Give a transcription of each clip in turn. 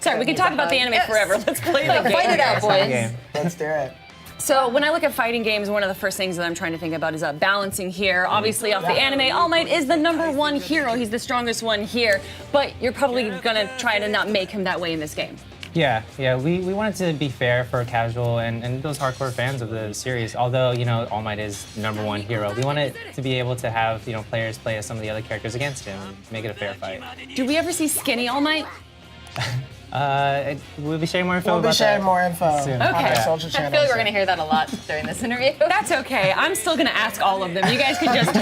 Sorry, we can talk about the anime forever. Let's play the game. Fight it out, boys. Game. Let's do it. So when I look at fighting games, one of the first things that I'm trying to think about is balancing here. Obviously, off the anime, All Might is the #1 hero. He's the strongest one here. But you're probably gonna try to not make him that way in this game. Yeah, we wanted to be fair for casual and those hardcore fans of the series. Although, All Might is #1 hero, we wanted to be able to have, players play as some of the other characters against him, make it a fair fight. Do we ever see skinny All Might? We'll be sharing more info We'll be about sharing that more info soon. on Okay. our social I channels. feel like we're going to hear that a lot during this interview. That's okay. I'm still gonna ask all of them. You guys can just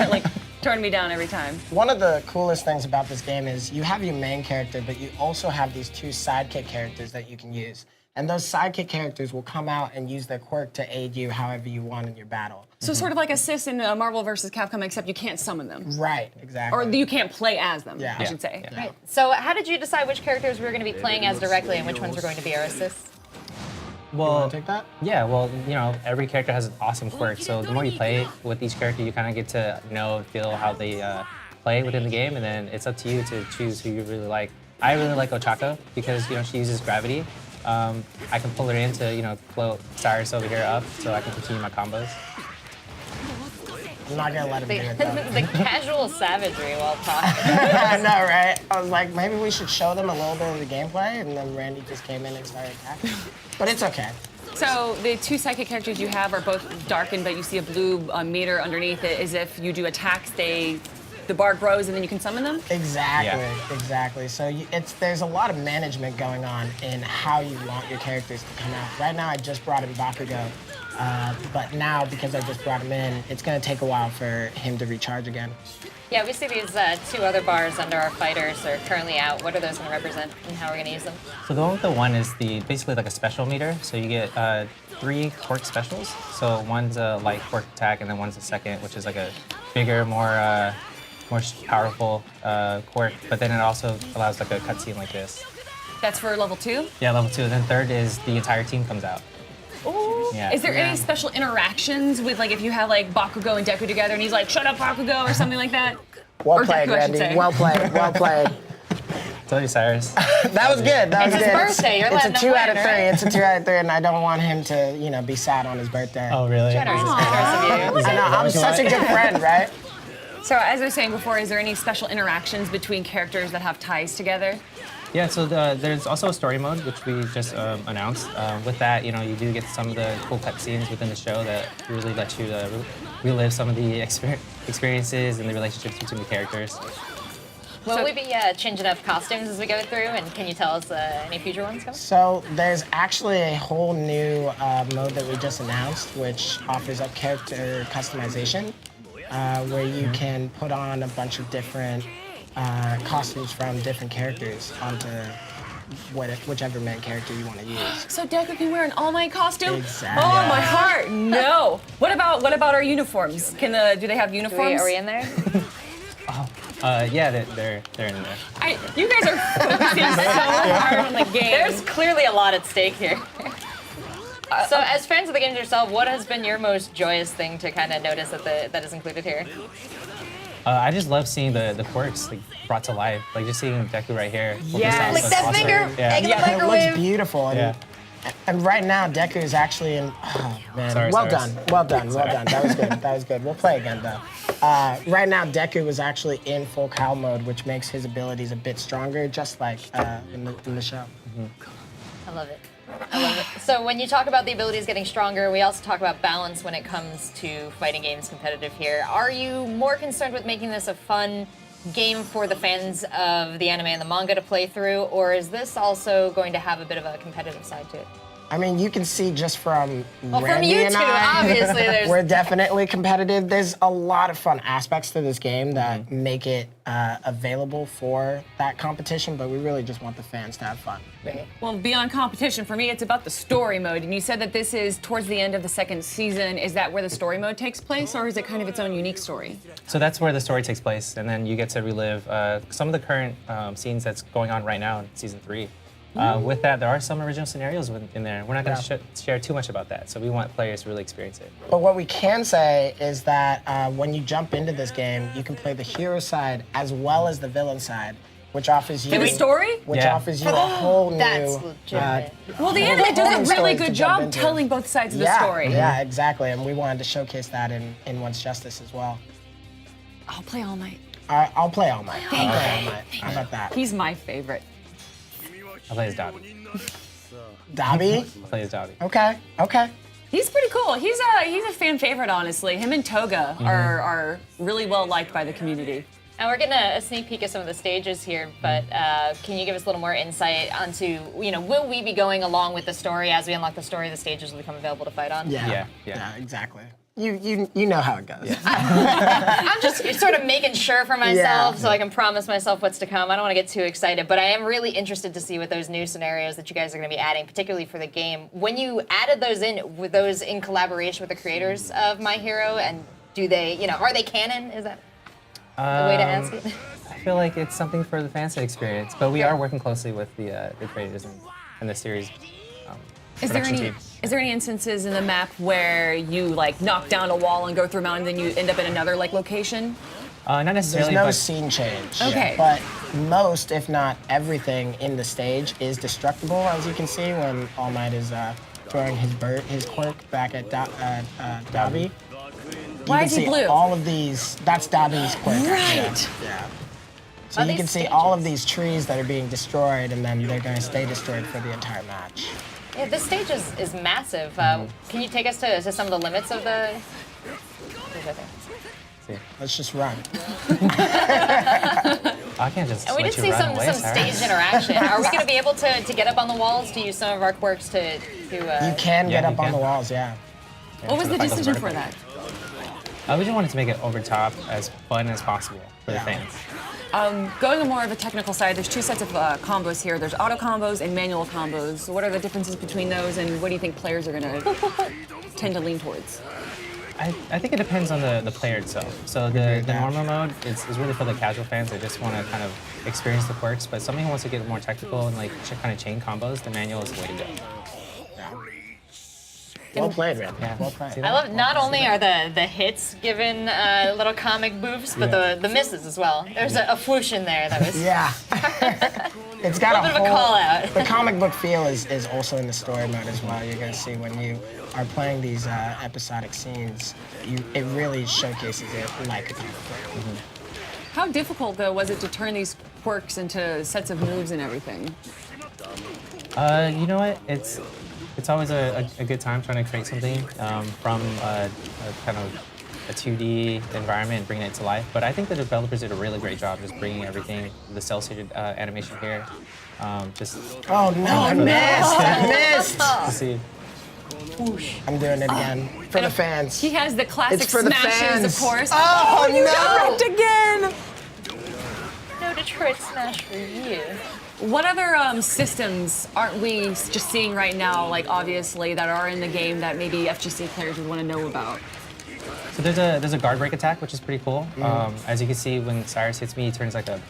turn me down every time. One of the coolest things about this game is you have your main character, but you also have these 2 sidekick characters that you can use. And those sidekick characters will come out and use their quirk to aid you however you want in your battle. So sort of like a Sis in Marvel vs. Capcom, except you can't summon them. Right, exactly. Or you can't play as them, Yeah. I should say. Yeah. Right. So how did you decide which characters we were going to be playing as directly and which ones were going to be our assists? Well, Want to take that? yeah, well, every character has an awesome quirk. So the more you play with each character, you kind of get to feel how they play within the game, and then it's up to you to choose who you really like. I really like Ochako because she uses gravity. I can pull her in to float Cyrus over here up, so I can continue my combos. I'm not gonna let him do it though. The casual savagery while talking. I know, right? I was like, maybe we should show them a little bit of the gameplay, and then Randy just came in and started attacking. But it's okay. So the 2 psychic characters you have are both darkened, but you see a blue meter underneath it, as if you do attacks, the bar grows and then you can summon them? Exactly, Yeah. exactly. So there's a lot of management going on in how you want your characters to come out. Right now, I just brought in Bakugo, but now because I just brought him in, it's gonna take a while for him to recharge again. Yeah, we see these 2 other bars under our fighters are currently out. What are those going to represent and how are we going to use them? So the one with the 1 is basically like a special meter. So you get 3 quirk specials. So one's a light quirk attack, and then one's a second, which is like a bigger, more powerful quirk. But then it also allows like a cutscene like this. That's for level 2? Yeah, level 2. And then third is the entire team comes out. Ooh. Yeah. Is there any special interactions with if you have Bakugo and Deku together and he's like, shut up Bakugo or something like that? Well Or played, Deku, I should Randy. say. Well played. Well played. Told you, Cyrus. That was good. That was It's his good. birthday. You're It's a letting him 2 out of win, 3. right? It's a 2 out of 3, and I don't want him to, be sad on his birthday. Oh, really? Generous of you. I know. I'm such a good friend, right? So as I was saying before, is there any special interactions between characters that have ties together? Yeah, so there's also a story mode, which we just announced. With that, you do get some of the cool cutscenes within the show that really let you relive some of the experiences and the relationships between the characters. Will we be changing up costumes as we go through? And can you tell us any future ones coming? So there's actually a whole new mode that we just announced, which offers up character customization, where you can put on a bunch of different costumes from different characters onto whichever main character you want to use. So Deku can wear an All Might costume? Exactly. Oh, my heart, no. What about our uniforms? Do they have uniforms? Are we in there? Yeah, they're in there. You guys are focusing so hard on the game. There's clearly a lot at stake here. So as fans of the games yourself, what has been your most joyous thing to kind of notice that is included here? I just love seeing the quirks brought to life. Just seeing Deku right here. Yes. Like that awesome. finger, Yeah. egg in the Yeah, it microwave. looks beautiful. And right now, Deku is actually in. Oh man, Sorry, well Cyrus. done, well done, well done. That was good. That was good. We'll play again though. Right now, Deku is actually in full cow mode, which makes his abilities a bit stronger, just like in the show. I love it. I love it. So when you talk about the abilities getting stronger, we also talk about balance when it comes to fighting games competitive here. Are you more concerned with making this a fun game for the fans of the anime and the manga to play through, or is this also going to have a bit of a competitive side to it? I mean, you can see just from Well, from Randy you and two, I, obviously, there's- we're definitely competitive. There's a lot of fun aspects to this game that make it available for that competition, but we really just want the fans to have fun. Well, beyond competition, for me, it's about the story mode. And you said that this is towards the end of the 2nd season. Is that where the story mode takes place, or is it kind of its own unique story? So that's where the story takes place, and then you get to relive some of the current scenes that's going on right now in season 3. With that, there are some original scenarios in there. We're not going to share too much about that, so we want players to really experience it. But what we can say is that when you jump into this game, you can play the hero side as well as the villain side. which offers you For the story? which offers you a whole new. That's legitimate. Well, the whole anime does a really stories to good jump job into. telling both sides of the Yeah, story. yeah, exactly, and we wanted to showcase that in Once Justice as well. I'll play all night. I'll play all night. I'll play all night. How about that? He's my favorite. I play as Dobby. Dobby? I play as Dobby. Okay, okay. He's pretty cool. He's a fan favorite, honestly. Him and Toga are really well liked by the community. And we're getting a sneak peek of some of the stages here, but can you give us a little more insight onto, will we be going along with the story as we unlock the story? The stages will become available to fight on. Yeah, exactly. You know how it goes. I'm just sort of making sure for myself Yeah. so I can promise myself what's to come. I don't want to get too excited, but I am really interested to see what those new scenarios that you guys are going to be adding, particularly for the game. When you added those in, were those in collaboration with the creators of My Hero, and do they, are they canon? Is that the way to ask it? I feel like it's something for the fans to experience, but we are working closely with the creators and the series. Is there production any team. is there any instances in the map where you like knock down a wall and go through a mountain, then you end up in another like location? Not There's necessarily, no but scene change. Okay. But most, if not everything, in the stage is destructible, as you can see when All Might is throwing his quirk back at Dobby. Why You is can he see blue? all of these. That's Dobby's quirk. Right. Yeah. So Are you they can see all of these trees that are being destroyed, and then they're going to stay destroyed for the entire match. Yeah, this stage is massive. Can you take us to some of the limits of the... Let's just run. I can't just And we let did you see run some away, Sarah. stage interaction. Are we going to be able to get up on the walls to use some of our quirks to You can Yeah, get you up on can. the walls, yeah. What was So the fight goes decision for vertical. that? We just wanted to make it over top, as fun as possible for the Yeah. fans. Going on more of a technical side, there's two sets of combos here. There's auto combos and manual combos. What are the differences between those, and what do you think players are going to tend to lean towards? I think it depends on the player itself. So the normal mode is really for the casual fans that just want to kind of experience the quirks, but somebody who wants to get more technical and like kind of chain combos, the manual is the way to go. Well played, man. Yeah. Well played. See I love not only are the hits given little comic boofs, but the misses as well. There's a whoosh in there that was Yeah. It's got a bit of a call out. The comic book feel is also in the story mode as well. You're gonna see when you are playing these episodic scenes, it really showcases it like a comic book. How difficult, though, was it to turn these quirks into sets of moves and everything? You know what? It's always a good time trying to create something from a kind of a 2D environment and bringing it to life. But I think the developers did a really great job just bringing everything, the cel-shaded animation here. Just Oh no, I missed! I missed! to see. I'm doing it again for the fans. He has the classic It's for the smashes, fans. of course. Oh, you got no. wrecked again! no Detroit Smash for you. What other systems aren't we just seeing right now, like obviously, that are in the game that maybe FGC players would want to know about? So there's a guard break attack, which is pretty cool. As you can see, when Cyrus hits me, he turns like a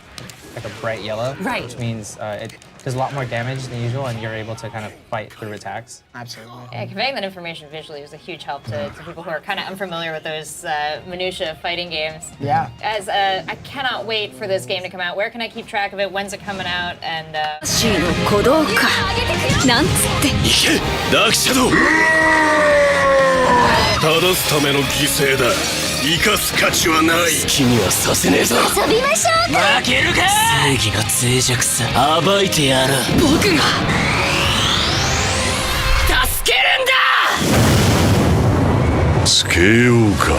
bright yellow, Right. which means it does a lot more damage than usual, and you're able to kind of fight through attacks. Absolutely. Yeah, conveying that information visually is a huge help to people who are kind of unfamiliar with those minutia of fighting games. Yeah. As I cannot wait for this game to come out. Where can I keep track of it? When's it coming out? And 魂の鼓動かなんつってダークシャドウ正すための犠牲だ生かす価値はない好きにはさせねえぞ遊びましょう負けるか正義が脆弱さ暴いてやる僕が助けるんだつけようか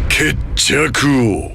決着を